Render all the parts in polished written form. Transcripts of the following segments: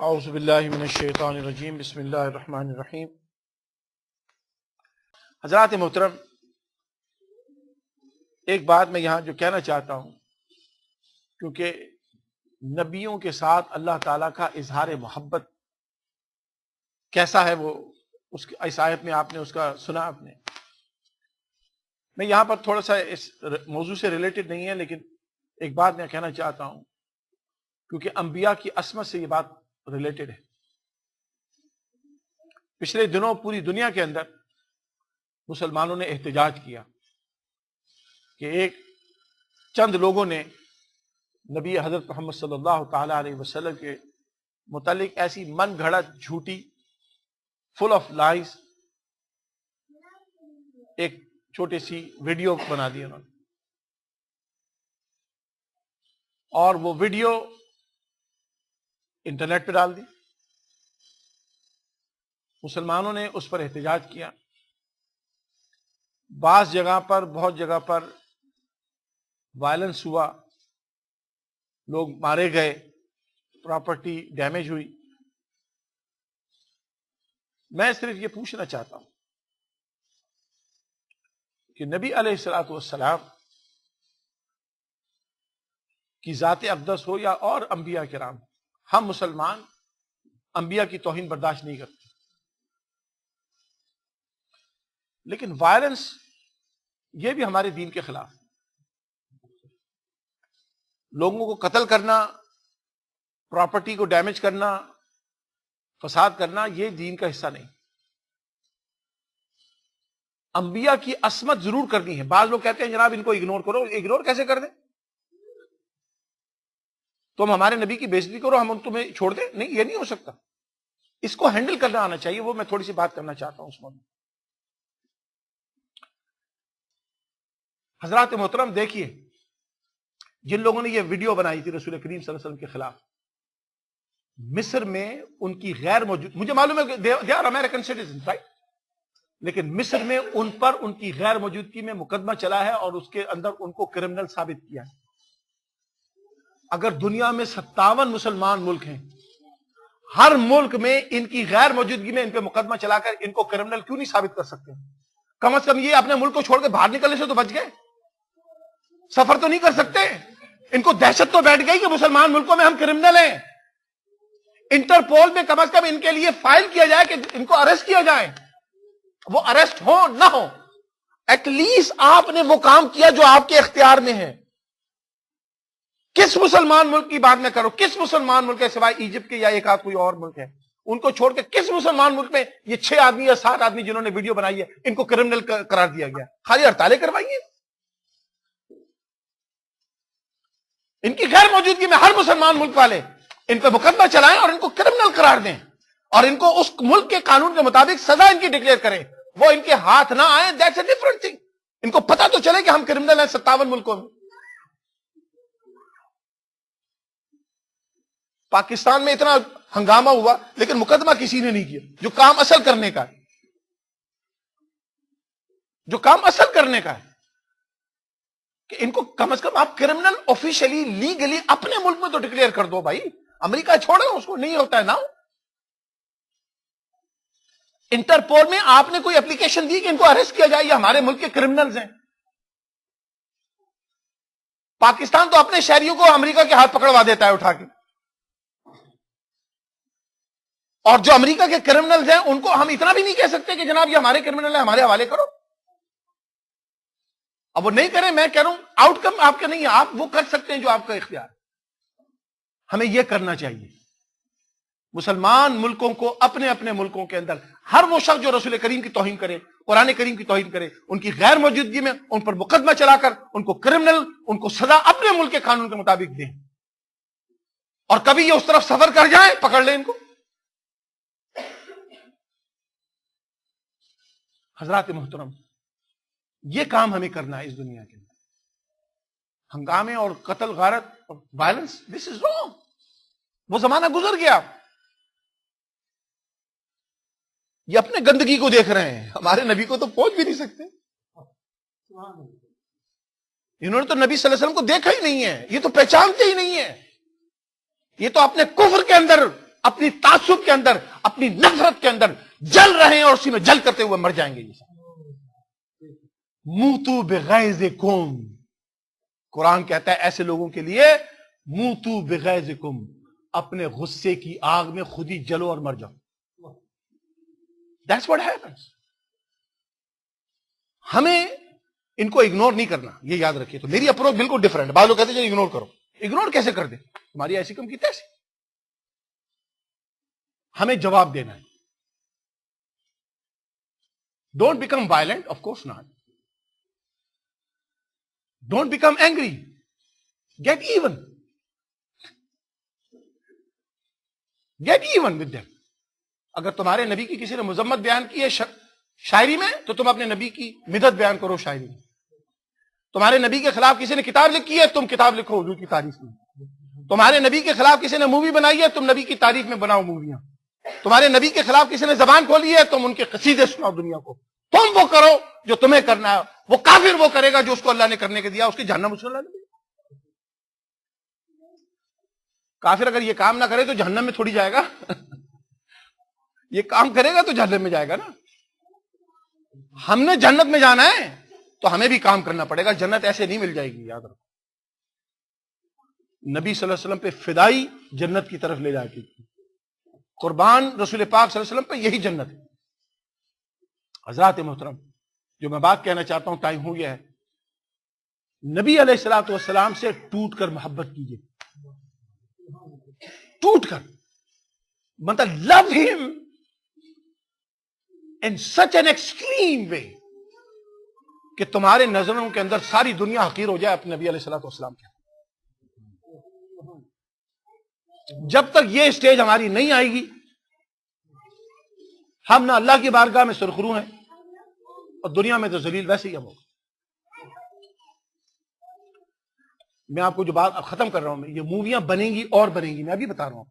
اعوذ باللہ من الشیطان الرجیم بسم اللہ الرحمن الرحیم۔ حضرات محترم، ایک بات میں یہاں جو کہنا چاہتا ہوں، کیونکہ نبیوں کے ساتھ اللہ تعالیٰ کا اظہار محبت کیسا ہے وہ اس آیت میں آپ نے اس کا سنا آپ نے۔ میں یہاں پر تھوڑا سا اس موضوع سے ریلیٹڈ نہیں ہے، لیکن ایک بات میں کہنا چاہتا ہوں کیونکہ انبیاء کی عصمت سے یہ بات ریلیٹڈ ہے۔ پچھلے دنوں پوری دنیا کے اندر مسلمانوں نے احتجاج کیا کہ ایک چند لوگوں نے نبی حضرت محمد صلی اللہ تعالی علیہ وسلم کے متعلق ایسی من گھڑت جھوٹی فل آف لائز ایک چھوٹی سی ویڈیو بنا دی انہوں نے، اور وہ ویڈیو انٹرنیٹ پہ ڈال دی۔ مسلمانوں نے اس پر احتجاج کیا، بعض جگہ پر بہت جگہ پر وائلنس ہوا، لوگ مارے گئے، پراپرٹی ڈیمیج ہوئی۔ میں صرف یہ پوچھنا چاہتا ہوں کہ نبی علیہ الصلوۃ والسلام کی ذات اقدس ہو یا اور انبیاء کرام، ہم مسلمان انبیاء کی توہین برداشت نہیں کرتے، لیکن وائلنس یہ بھی ہمارے دین کے خلاف۔ لوگوں کو قتل کرنا، پراپرٹی کو ڈیمیج کرنا، فساد کرنا، یہ دین کا حصہ نہیں۔ انبیاء کی عصمت ضرور کرنی ہے۔ بعض لوگ کہتے ہیں جناب ان کو اگنور کرو۔ اگنور کیسے کر دیں؟ تم ہمارے نبی کی بے عزتی کرو، ہم تمہیں چھوڑ دیں؟ نہیں، یہ نہیں ہو سکتا۔ اس کو ہینڈل کرنا آنا چاہیے۔ وہ میں تھوڑی سی بات کرنا چاہتا ہوں اس موضوع۔ حضرات محترم، دیکھیے، جن لوگوں نے یہ ویڈیو بنائی تھی رسول کریم صلی اللہ علیہ وسلم کے خلاف، مصر میں ان کی غیر موجود، مجھے معلوم ہے کہ they are American citizen, right, لیکن مصر میں ان پر ان کی غیر موجودگی میں مقدمہ چلا ہے اور اس کے اندر ان کو کرمنل ثابت کیا ہے۔ اگر دنیا میں 57 مسلمان ملک ہیں، ہر ملک میں ان کی غیر موجودگی میں ان پہ مقدمہ چلا کر ان کو کرمنل کیوں نہیں ثابت کر سکتے؟ کم از کم یہ اپنے ملک کو چھوڑ کے باہر نکلنے سے تو بچ گئے، سفر تو نہیں کر سکتے۔ ان کو دہشت تو بیٹھ گئی کہ مسلمان ملکوں میں ہم کرمنل ہیں۔ انٹرپول میں کم از کم ان کے لیے فائل کیا جائے کہ ان کو اریسٹ کیا جائے، وہ اریسٹ ہو نہ ہو، ایٹ لیسٹ آپ نے وہ کام کیا جو آپ کے اختیار میں ہے۔ کس مسلمان ملک کی بات میں کرو، کس مسلمان ملک ہے سوائے ایجپٹ کے یا ایک آدھ کوئی اور ملک ہے، ان کو چھوڑ کے کس مسلمان ملک میں یہ 6 آدمی یا 7 آدمی جنہوں نے ویڈیو بنائی ہے ان کو کرمنل قرار دیا گیا؟ خالی ہڑتالیں کروائیے۔ ان کی غیر موجودگی میں ہر مسلمان ملک والے ان پہ مقدمہ چلائیں اور ان کو کرمنل قرار دیں، اور ان کو اس ملک کے قانون کے مطابق سزا ان کی ڈکلیئر کریں۔ وہ ان کے ہاتھ نہ آئے، دیٹس اے ڈفرنٹ تھنگ۔ ان کو پتہ تو چلے کہ ہم کرمنل ہیں 57 ملکوں میں۔ پاکستان میں اتنا ہنگامہ ہوا لیکن مقدمہ کسی نے نہیں کیا، جو کام اصل کرنے کا ہے، جو کام اصل کرنے کا ہے، کہ ان کو کم از کم آپ کرمنل آفیشلی لیگلی اپنے ملک میں تو ڈکلیئر کر دو بھائی۔ امریکہ چھوڑے، اس کو نہیں ہوتا ہے نا۔ انٹرپول میں آپ نے کوئی اپلیکیشن دی کہ ان کو اریسٹ کیا جائے، یہ ہمارے ملک کے کرمنلز ہیں۔ پاکستان تو اپنے شہریوں کو امریکہ کے ہاتھ پکڑوا دیتا ہے اٹھا کے، اور جو امریکہ کے کرمنلز ہیں ان کو ہم اتنا بھی نہیں کہہ سکتے کہ جناب یہ ہمارے کرمنل ہیں، ہمارے حوالے کرو۔ اب وہ نہیں کریں، میں کہہ رہا ہوں آؤٹ کم آپ کے نہیں ہے، آپ وہ کر سکتے ہیں جو آپ کا اختیار۔ ہمیں یہ کرنا چاہیے، مسلمان ملکوں کو اپنے اپنے ملکوں کے اندر ہر وہ شخص جو رسول کریم کی توہین کرے، قرآن کریم کی توہین کرے، ان کی غیر موجودگی میں ان پر مقدمہ چلا کر ان کو کرمنل، ان کو سزا اپنے ملک کے قانون کے مطابق دیں، اور کبھی یہ اس طرف سفر کر جائیں پکڑ لیں ان کو۔ حضرات محترم، یہ کام ہمیں کرنا ہے اس دنیا کے اندر۔ ہنگامے اور قتل غارت اور وائلنس، دس از رانگ۔ وہ زمانہ گزر گیا۔ یہ اپنے گندگی کو دیکھ رہے ہیں، ہمارے نبی کو تو پہنچ بھی نہیں سکتے۔ انہوں نے تو نبی صلی اللہ علیہ وسلم کو دیکھا ہی نہیں ہے، یہ تو پہچانتے ہی نہیں ہے، یہ تو اپنے کفر کے اندر اپنی تعصب کے اندر, اپنی نفرت کے اندر جل رہے ہیں اور اسی میں جل کرتے ہوئے مر جائیں گے. یہ موتو بغیظکم, قرآن کہتا ہے ایسے لوگوں کے لیے موتو بغیظکم, اپنے غصے کی آگ میں خود ہی جلو اور مر جاؤ. That's what happens. ہمیں ان کو اگنور نہیں کرنا, یہ یاد رکھیے. تو میری اپروچ بالکل ڈفرنٹ ہے. بعض لوگ کہتے ہیں اگنور کرو. اگنور کیسے کر دیں؟ ہماری ایسی کم کی تیسی. ہمیں جواب دینا ہے. Don't become violent, of course not. Don't become angry, get even. Get even with them. اگر تمہارے نبی کی کسی نے مذمت بیان کی ہے شاعری میں, تو تم اپنے نبی کی مدد بیان کرو شاعری میں. تمہارے نبی کے خلاف کسی نے کتاب لکھی ہے, تم کتاب لکھو حضور کی تعریف میں. تمہارے نبی کے خلاف کسی نے مووی بنائی ہے, تم نبی کی تعریف میں بناؤ موویاں. تمہارے نبی کے خلاف کسی نے زبان کھولی ہے, تم ان کے قصیدے سناؤ دنیا کو. تم وہ کرو جو تمہیں کرنا ہے. وہ کافر وہ کرے گا جو اس کو اللہ نے کرنے کے دیا, اس کی جہنم اس کو اللہ نے دیا. کافر اگر یہ کام نہ کرے تو جہنم میں تھوڑی جائے گا. یہ کام کرے گا تو جہنم میں جائے گا نا. ہم نے جنت میں جانا ہے تو ہمیں بھی کام کرنا پڑے گا. جنت ایسے نہیں مل جائے گی, یاد رکھو. نبی صلی اللہ علیہ وسلم پہ فدائی جنت کی طرف لے جاتی تھی. قربان رسول پاک صلی اللہ علیہ وسلم پہ یہی جنت ہے. حضرات محترم, جو میں بات کہنا چاہتا ہوں, ٹائم ہو گیا ہے. نبی علیہ الصلوۃ والسلام سے ٹوٹ کر محبت کیجیے. ٹوٹ کر, مطلب لو ہم in such an extreme way کہ تمہارے نظروں کے اندر ساری دنیا حقیر ہو جائے اپنے نبی علیہ الصلوۃ والسلام کے. جب تک یہ اسٹیج ہماری نہیں آئے گی, ہم نہ اللہ کی بارگاہ میں سرخرو ہیں, اور دنیا میں تو ذلیل ویسے ہی ہم ہوگا. میں آپ کو جو بات اب ختم کر رہا ہوں, یہ موویاں بنیں گی اور بنیں گی, میں ابھی بتا رہا ہوں.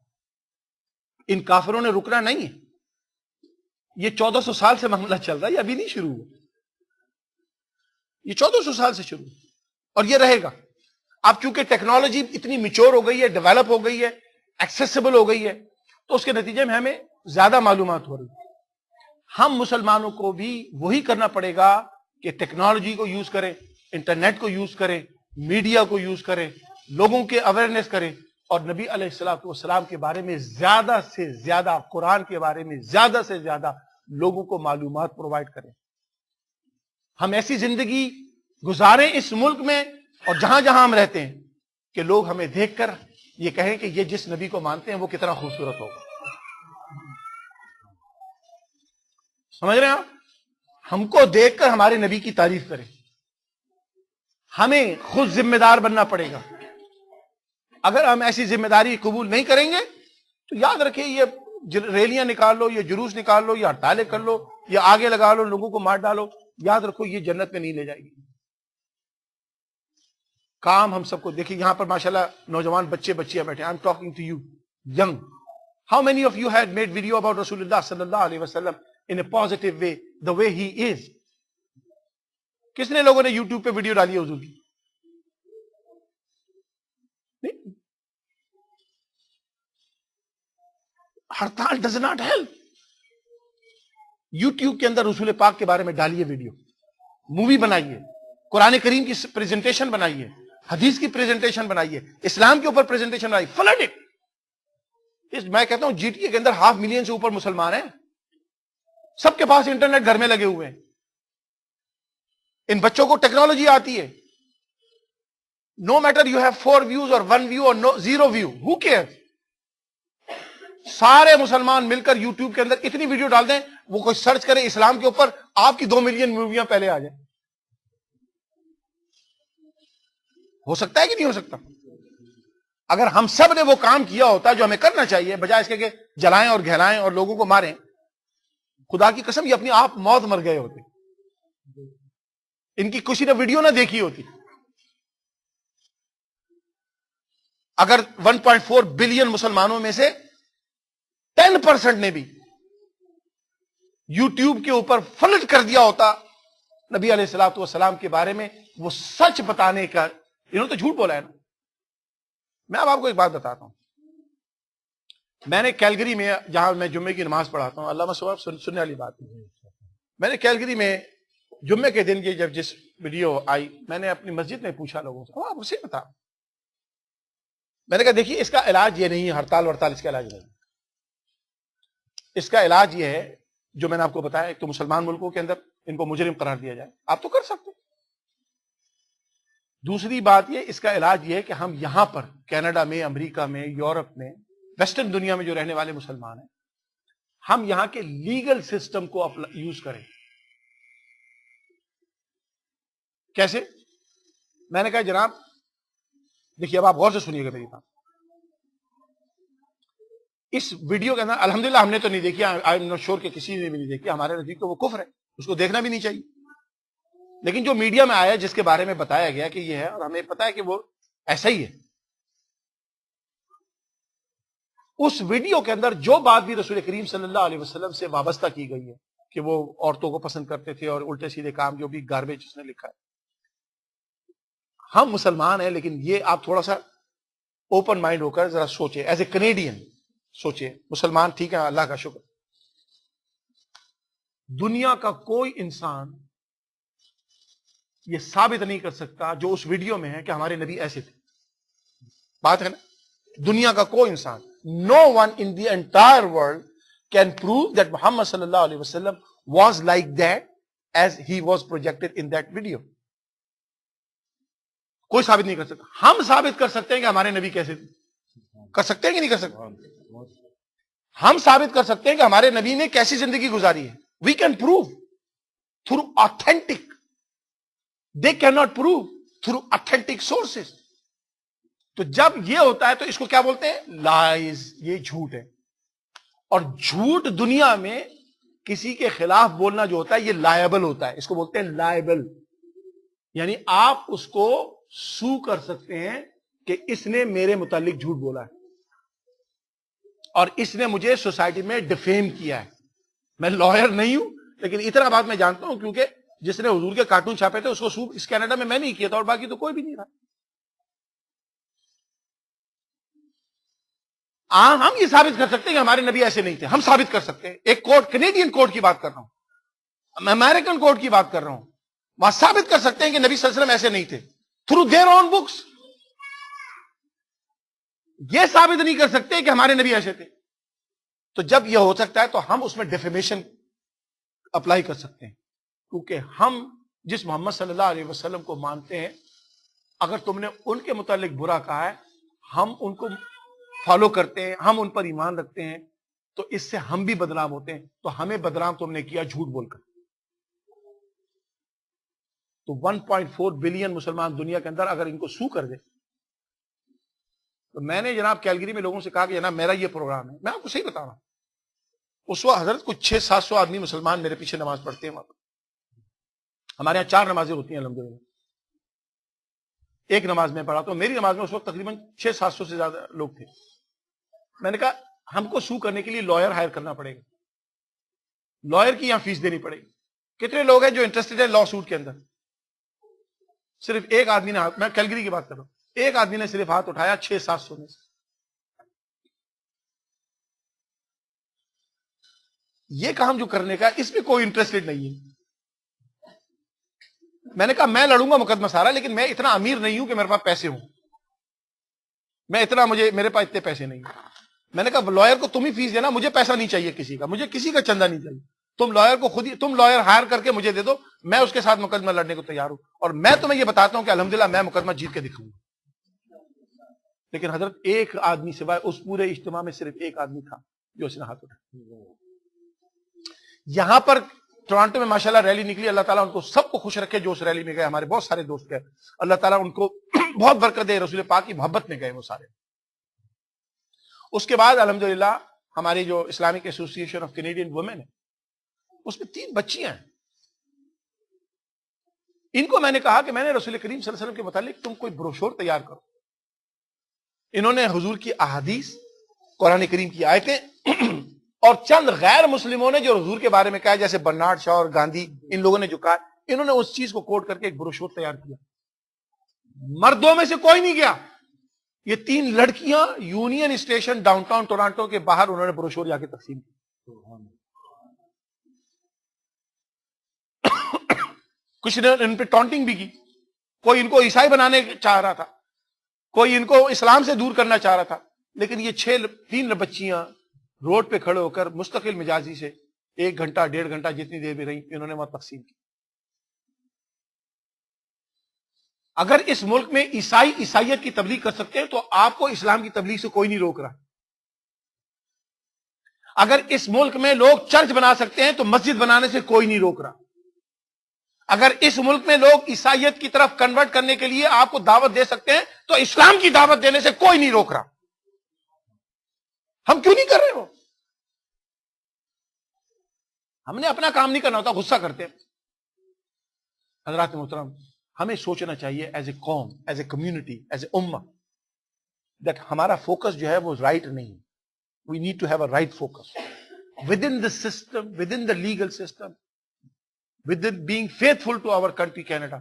ان کافروں نے رکنا نہیں ہے. یہ 1400 سال سے معاملہ چل رہا ہے, یہ ابھی نہیں شروع ہوا. یہ 1400 سال سے شروع, اور یہ رہے گا. اب چونکہ ٹیکنالوجی اتنی میچور ہو گئی ہے, ڈیولپ ہو گئی ہے, ایکسیسیبل ہو گئی ہے, تو اس کے نتیجے میں ہمیں زیادہ معلومات ہو رہی ہے. ہم مسلمانوں کو بھی وہی کرنا پڑے گا کہ ٹیکنالوجی کو یوز کریں, انٹرنیٹ کو یوز کریں, میڈیا کو یوز کریں, لوگوں کے اویئرنیس کریں, اور نبی علیہ الصلوۃ والسلام کے بارے میں زیادہ سے زیادہ, قرآن کے بارے میں زیادہ سے زیادہ لوگوں کو معلومات پرووائڈ کریں. ہم ایسی زندگی گزاریں اس ملک میں اور جہاں جہاں ہم رہتے ہیں کہ لوگ ہمیں دیکھ کر یہ کہیں کہ یہ جس نبی کو مانتے ہیں وہ کتنا خوبصورت ہوگا. سمجھ رہے ہیں آپ؟ ہم کو دیکھ کر ہمارے نبی کی تعریف کریں. ہمیں خود ذمہ دار بننا پڑے گا. اگر ہم ایسی ذمہ داری قبول نہیں کریں گے تو یاد رکھیں, یہ ریلیاں نکال لو, یہ جلوس نکال لو, یا ہڑتالیں کر لو, یا آگے لگا لو, لوگوں کو مار ڈالو, یاد رکھو یہ جنت میں نہیں لے جائے گی. کام ہم سب کو دیکھیں. یہاں پر ماشاءاللہ نوجوان بچے بچیاں بیٹھے. I am talking to you young. How many of you had made video about رسول اللہ صلی اللہ علیہ وسلم ان اے پازیٹیو وے, دا وے ہی از. کس نے لوگوں نے یوٹیوب پہ ویڈیو ڈالی ہے حضور کی؟ ہڑتال ڈز ناٹ ہیلپ. یوٹیوب کے اندر رسول پاک کے بارے میں ڈالیے ویڈیو, مووی بنائیے, قرآن کریم کی پریزنٹیشن بنائیے, حدیث کی پریزنٹیشن بنائیے, اسلام کے اوپر پریزنٹیشن بنائیے. Flood it. میں کہتا ہوں جی ٹی اے کے اندر 500,000 ملین سے اوپر مسلمان ہیں, سب کے پاس انٹرنیٹ گھر میں لگے ہوئے ہیں. ان بچوں کو ٹیکنالوجی آتی ہے. No matter you have 4 views اور 1 view اور 0 view, who cares. سارے مسلمان مل کر یوٹیوب کے اندر اتنی ویڈیو ڈال دیں, وہ کوئی سرچ کرے اسلام کے اوپر, آپ کی 2 ملین موویاں پہلے آ جائیں. ہو سکتا ہے کہ نہیں ہو سکتا؟ اگر ہم سب نے وہ کام کیا ہوتا جو ہمیں کرنا چاہیے, بجائے اس کے کہ جلائیں اور گھلائیں اور لوگوں کو ماریں, خدا کی قسم یہ اپنی آپ موت مر گئے ہوتے. ان کی کسی نے ویڈیو نہ دیکھی ہوتی. اگر 1.4 بلین مسلمانوں میں سے 10% نے بھی یوٹیوب کے اوپر فلٹ کر دیا ہوتا نبی علیہ الصلوۃ والسلام کے بارے میں, وہ سچ بتانے کا, انہوں نے تو جھوٹ بولا ہے نا. میں اب آپ کو ایک بات بتاتا ہوں. میں نے کیلگری میں جہاں میں جمعے کی نماز پڑھاتا ہوں، علامہ صاحب سننے والی بات ہے، میں نے کیلگری میں جمعے کے دن یہ جب جس ویڈیو آئی میں نے اپنی مسجد میں پوچھا لوگوں سے، آپ اسے بتا، میں نے کہا دیکھیے اس کا علاج یہ نہیں ہے، ہڑتال وڑتال اس کا علاج نہیں، اس کا علاج یہ ہے جو میں نے آپ کو بتایا، ایک تو مسلمان ملکوں کے اندر ان کو مجرم قرار دیا جائے، آپ تو کر سکتے، دوسری بات یہ اس کا علاج یہ ہے کہ ہم یہاں پر کینیڈا میں، امریکہ میں، یورپ میں، ویسٹرن دنیا میں جو رہنے والے مسلمان ہیں، ہم یہاں کے لیگل سسٹم کو یوز کریں۔ کیسے؟ میں نے کہا جناب دیکھیے، اب آپ غور سے سنیے گا میری بات، اس ویڈیو کے اندر الحمدللہ ہم نے تو نہیں دیکھی، آئی ایم ناٹ شیور کہ کسی نے بھی نہیں دیکھی، ہمارے نزدیک تو وہ کفر ہے، اس کو دیکھنا بھی نہیں چاہیے، لیکن جو میڈیا میں آیا جس کے بارے میں بتایا گیا کہ یہ ہے اور ہمیں پتا ہے کہ وہ ایسا ہی ہے، اس ویڈیو کے اندر جو بات بھی رسول کریم صلی اللہ علیہ وسلم سے وابستہ کی گئی ہے کہ وہ عورتوں کو پسند کرتے تھے اور الٹے سیدھے کام، جو بھی گاربیج اس نے لکھا ہے، ہم مسلمان ہیں لیکن یہ آپ تھوڑا سا اوپن مائنڈ ہو کر ذرا سوچیں، ایز اے کینیڈین سوچیں، مسلمان ٹھیک ہے اللہ کا شکر، دنیا کا کوئی انسان یہ ثابت نہیں کر سکتا جو اس ویڈیو میں ہے کہ ہمارے نبی ایسے تھے، بات ہے نا، دنیا کا کوئی انسان، no one in the entire world can prove that Muhammad صلی اللہ علیہ وسلم was like that as he was projected in that video, کوئی ثابت نہیں کر سکتا، ہم ثابت کر سکتے ہیں کہ ہمارے نبی کیسے تھے، کر سکتے ہیں کہ نہیں کر سکتے، ہم ثابت کر سکتے ہیں کہ ہمارے نبی نے کیسی زندگی گزاری ہے، we can prove through authentic, they can not prove through authentic sources, تو جب یہ ہوتا ہے تو اس کو کیا بولتے ہیں؟ لائز، یہ جھوٹ ہے، اور جھوٹ دنیا میں کسی کے خلاف بولنا جو ہوتا ہے یہ لائبل ہوتا ہے، اس کو بولتے ہیں لائبل، یعنی آپ اس کو سو کر سکتے ہیں کہ اس نے میرے متعلق جھوٹ بولا ہے اور اس نے مجھے سوسائٹی میں ڈیفیم کیا ہے، میں لائر نہیں ہوں لیکن اتنا بات میں جانتا ہوں کیونکہ جس نے حضور کے کارٹون چھاپے تھے اس کو سو اس کینیڈا میں نہیں کیا تھا اور باقی تو کوئی بھی نہیں رہا، ہم یہ ثابت کر سکتے ہیں کہ ہمارے نبی ایسے نہیں تھے، ہم ثابت کر سکتے ہیں، ایک کورٹ، کینیڈین کورٹ کی بات کر رہا ہوں، میں امریکن کورٹ کی بات کر رہا ہوں، وہاں ثابت کر سکتے ہیں کہ نبی صلی اللہ علیہ وسلم ایسے نہیں تھے تھرو دیئر اون بکس، یہ ثابت نہیں کر سکتے کہ ہمارے نبی ایسے تھے، تو جب یہ ہو سکتا ہے تو ہم اس میں ڈیفیمیشن اپلائی کر سکتے ہیں، کیونکہ ہم جس محمد صلی اللہ علیہ وسلم کو مانتے ہیں، اگر تم نے ان کے متعلق برا کہا ہے، ہم ان کو فالو کرتے ہیں، ہم ان پر ایمان رکھتے ہیں، تو اس سے ہم بھی بدنام ہوتے ہیں، تو ہمیں بدنام تم نے کیا جھوٹ بول کر، تو 1.4 بلین مسلمان دنیا کے اندر اگر ان کو سو کر دے، تو میں نے جناب کیلگری میں لوگوں سے کہا کہ جناب میرا یہ پروگرام ہے، میں آپ کو صحیح بتا رہا ہوں، اس وقت حضرت کچھ 600-700 آدمی مسلمان میرے پیچھے نماز پڑھتے ہیں، ہمارے یہاں 4 نمازیں ہوتی ہیں الحمدللہ، ایک نماز میں پڑھا تو میری نماز میں اس وقت تقریباً 600-700 سے زیادہ لوگ تھے، میں نے کہا ہم کو سو کرنے کے لیے لائر ہائر کرنا پڑے گا، لائر کی یہاں فیس دینی پڑے گی، کتنے لوگ ہیں جو انٹرسٹڈ ہیں لا سوٹ کے اندر؟ صرف ایک آدمی نے ہاتھ، میں کیلگری کی بات کر رہا ہوں، ایک آدمی نے صرف ہاتھ اٹھایا 600-700 میں سے، یہ کام جو کرنے کا اس میں کوئی انٹرسٹڈ نہیں ہے، میں نے کہا میں لڑوں گا مقدمہ سارا، لیکن میں اتنا امیر نہیں ہوں کہ میرے پاس پیسے ہوں، میں اتنا میرے پاس اتنے پیسے نہیں ہیں، میں نے کہا لائر کو تم ہی فیس دینا، مجھے پیسہ نہیں چاہیے کسی کا، مجھے کسی کا چندہ نہیں چاہیے، تم لائر کو خود ہی، تم لائر ہائر کر کے مجھے دے دو، میں اس کے ساتھ مقدمہ لڑنے کو تیار ہوں، اور میں تمہیں یہ بتاتا ہوں کہ الحمدللہ میں مقدمہ جیت کے دکھاؤں گا، لیکن حضرت ایک آدمی سوائے اس پورے اجتماع میں صرف ایک آدمی تھا جو اس نے ہاتھ اٹھایا، یہاں پر ٹورانٹو میں ماشاءاللہ ریلی نکلی، اللہ تعالیٰ ان کو سب کو خوش رکھے جو اس ریلی میں گئے، ہمارے بہت سارے دوست گئے، اللہ تعالیٰ ان کو بہت برکت دے، رسول پاک کی محبت میں گئے وہ سارے۔ اس کے بعد الحمدللہ ہماری جو اسلامک ایسوسی ایشن آف کینیڈین وومن ہے، اس میں 3 بچیاں ہیں، ان کو میں نے کہا کہ میں نے رسول کریم صلی اللہ علیہ وسلم کے متعلق تم کوئی بروشور تیار کرو، انہوں نے حضور کی احادیث، قرآن کریم کی آیتیں اور چند غیر مسلموں نے جو حضور کے بارے میں کہا، جیسے برنارڈ شاہ اور گاندھی، ان لوگوں نے جو کہا، انہوں نے اس چیز کو کوٹ کر کے ایک بروشور تیار کیا، مردوں میں سے کوئی نہیں گیا، یہ 3 لڑکیاں union station down town Toronto کے باہر انہوں نے بروشور جا کے تقسیم کی. کچھ نے ان پہ ٹانٹنگ بھی کی. کوئی ان کو عیسائی بنانے چاہ رہا تھا, کوئی ان کو اسلام سے دور کرنا چاہ رہا تھا, لیکن یہ 3 بچیاں روڈ پہ کھڑے ہو کر مستقل مزاجی سے 1 گھنٹہ 1.5 گھنٹہ جتنی دیر بھی رہی, انہوں نے وہاں تقسیم کی. اگر اس ملک میں عیسائی عیسائیت کی تبلیغ کر سکتے ہیں تو آپ کو اسلام کی تبلیغ سے کوئی نہیں روک رہا. اگر اس ملک میں لوگ چرچ بنا سکتے ہیں تو مسجد بنانے سے کوئی نہیں روک رہا. اگر اس ملک میں لوگ عیسائیت کی طرف کنورٹ کرنے کے لیے آپ کو دعوت دے سکتے ہیں تو اسلام کی دعوت دینے سے کوئی نہیں روک رہا. ہم کیوں نہیں کر رہے ہو؟ ہم نے اپنا کام نہیں کرنا ہوتا, غصہ کرتے ہیں. حضرات محترم, ہمیں سوچنا چاہیے ایز اے قوم, as a community, as a امہ, دیٹ ہمارا فوکس جو ہے وہ رائٹ نہیں. We need to have a right focus within the system, within the legal system, within being faithful to our country Canada.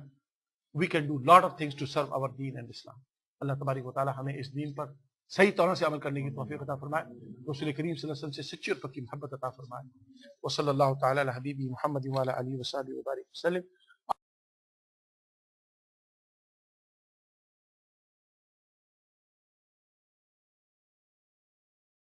We can do lot of things to serve our دین and Islam. اللہ تبارک و تعالی ہمیں اس دین پر صحیح طرح سے عمل کرنے کی توفیق عطا فرمائے. رسول کریم صلی اللہ علیہ وسلم سے سچی اور پکی محبت عطا فرمائے. وصلی اللہ تعالی علی حبیبی محمد وعلی آلہ وصحبہ وبارک وسلم.